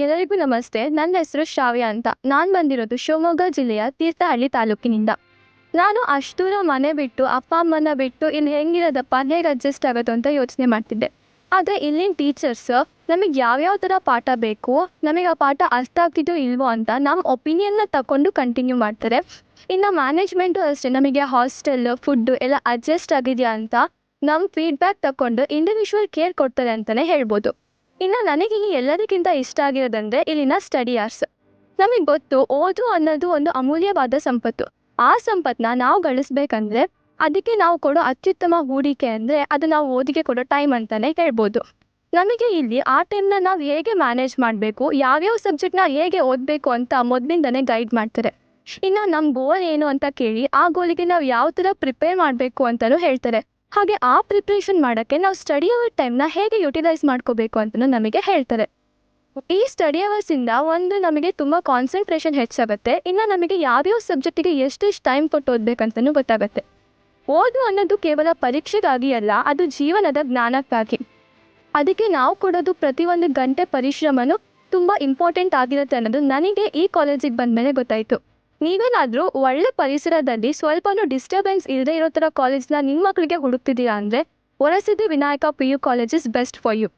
ಎಲ್ಲರಿಗೂ ನಮಸ್ತೆ. ನನ್ನ ಹೆಸರು ಶ್ರಾವ್ಯ ಅಂತ. ನಾನು ಬಂದಿರೋದು ಶಿವಮೊಗ್ಗ ಜಿಲ್ಲೆಯ ತೀರ್ಥಹಳ್ಳಿ ತಾಲೂಕಿನಿಂದ. ನಾನು ಅಷ್ಟು ದೂರ ಮನೆ ಬಿಟ್ಟು, ಅಪ್ಪ ಅಮ್ಮನ ಬಿಟ್ಟು ಇಲ್ಲಿ ಹೆಂಗಿರೋದಪ್ಪ, ಹೇಗೆ ಅಡ್ಜಸ್ಟ್ ಆಗೋದು ಅಂತ ಯೋಚನೆ ಮಾಡ್ತಿದ್ದೆ. ಆದರೆ ಇಲ್ಲಿನ ಟೀಚರ್ಸ್ ನಮಗೆ ಯಾವ್ಯಾವ ಥರ ಪಾಠ ಬೇಕು, ನಮಗೆ ಆ ಪಾಠ ಅರ್ಥ ಆಗ್ತಿದೆಯೋ ಇಲ್ವೋ ಅಂತ ನಮ್ಮ ಒಪಿನಿಯನ್ನ ತಗೊಂಡು ಕಂಟಿನ್ಯೂ ಮಾಡ್ತಾರೆ. ಇನ್ನು ಮ್ಯಾನೇಜ್ಮೆಂಟು ಅಷ್ಟೇ, ನಮಗೆ ಹಾಸ್ಟೆಲ್ಲು, ಫುಡ್ಡು ಎಲ್ಲ ಅಡ್ಜಸ್ಟ್ ಆಗಿದೆಯಾ ಅಂತ ನಮ್ಮ ಫೀಡ್ಬ್ಯಾಕ್ ತಗೊಂಡು ಇಂಡಿವಿಜುವಲ್ ಕೇರ್ ಕೊಡ್ತಾರೆ ಅಂತಲೇ ಹೇಳ್ಬೋದು. ಇನ್ನು ನನಗೆ ಎಲ್ಲದಕ್ಕಿಂತ ಇಷ್ಟ ಆಗಿರೋದಂದರೆ ಇಲ್ಲಿನ ಸ್ಟಡಿ ಅವರ್ಸ್. ನಮಗೆ ಗೊತ್ತು, ಓದು ಅನ್ನೋದು ಒಂದು ಅಮೂಲ್ಯವಾದ ಸಂಪತ್ತು. ಆ ಸಂಪತ್ತನ್ನ ನಾವು ಗಳಿಸ್ಬೇಕಂದ್ರೆ ಅದಕ್ಕೆ ನಾವು ಕೊಡೋ ಅತ್ಯುತ್ತಮ ಹೂಡಿಕೆ ಅಂದರೆ ಅದು ನಾವು ಓದಿಗೆ ಕೊಡೋ ಟೈಮ್ ಅಂತಲೇ ಹೇಳ್ಬೋದು. ನಮಗೆ ಇಲ್ಲಿ ಆ ಟೈಮ್ನ ನಾವು ಹೇಗೆ ಮ್ಯಾನೇಜ್ ಮಾಡಬೇಕು, ಯಾವ್ಯಾವ ಸಬ್ಜೆಕ್ಟ್ನ ಹೇಗೆ ಓದಬೇಕು ಅಂತ ಮೊದಲಿಂದನೇ ಗೈಡ್ ಮಾಡ್ತಾರೆ. ಇನ್ನು ನಮ್ಮ ಗೋಲ್ ಏನು ಅಂತ ಕೇಳಿ ಆ ಗೋಲಿಗೆ ನಾವು ಯಾವ ಥರ ಪ್ರಿಪೇರ್ ಮಾಡಬೇಕು ಅಂತಲೂ ಹೇಳ್ತಾರೆ. ಹಾಗೆ ಆ ಪ್ರಿಪ್ರೇಷನ್ ಮಾಡೋಕ್ಕೆ ನಾವು ಸ್ಟಡಿ ಅವರ್ ಟೈಮ್ನ ಹೇಗೆ ಯುಟಿಲೈಸ್ ಮಾಡ್ಕೋಬೇಕು ಅಂತಲೂ ನಮಗೆ ಹೇಳ್ತಾರೆ. ಈ ಸ್ಟಡಿ ಅವರ್ಸಿಂದ ಒಂದು ನಮಗೆ ತುಂಬ ಕಾನ್ಸಂಟ್ರೇಷನ್ ಹೆಚ್ಚಾಗುತ್ತೆ. ಇನ್ನು ನಮಗೆ ಯಾವ್ಯಾವ ಸಬ್ಜೆಕ್ಟಿಗೆ ಎಷ್ಟೆಷ್ಟು ಟೈಮ್ ಕೊಟ್ಟು ಓದಬೇಕಂತಲೂ ಗೊತ್ತಾಗುತ್ತೆ. ಓದು ಅನ್ನೋದು ಕೇವಲ ಪರೀಕ್ಷೆಗಾಗಿ ಅಲ್ಲ, ಅದು ಜೀವನದ ಜ್ಞಾನಕ್ಕಾಗಿ. ಅದಕ್ಕೆ ನಾವು ಕೊಡೋದು ಪ್ರತಿಯೊಂದು ಗಂಟೆ ಪರಿಶ್ರಮನೂ ತುಂಬ ಇಂಪಾರ್ಟೆಂಟ್ ಆಗಿರುತ್ತೆ ಅನ್ನೋದು ನನಗೆ ಈ ಕಾಲೇಜಿಗೆ ಬಂದ ಮೇಲೆ ಗೊತ್ತಾಯಿತು. ನೀವೇನಾದರೂ ಒಳ್ಳೆ ಪರಿಸರದಲ್ಲಿ ಸ್ವಲ್ಪನೂ ಡಿಸ್ಟರ್ಬೆನ್ಸ್ ಇಲ್ಲದೆ ಇರೋ ಥರ ಕಾಲೇಜ್ನ ನಿಮ್ಮ ಮಕ್ಕಳಿಗೆ ಹುಡುಕ್ತಿದ್ದೀರಾ ಅಂದರೆ Varasiddhi Vinayaka PU college is best for you.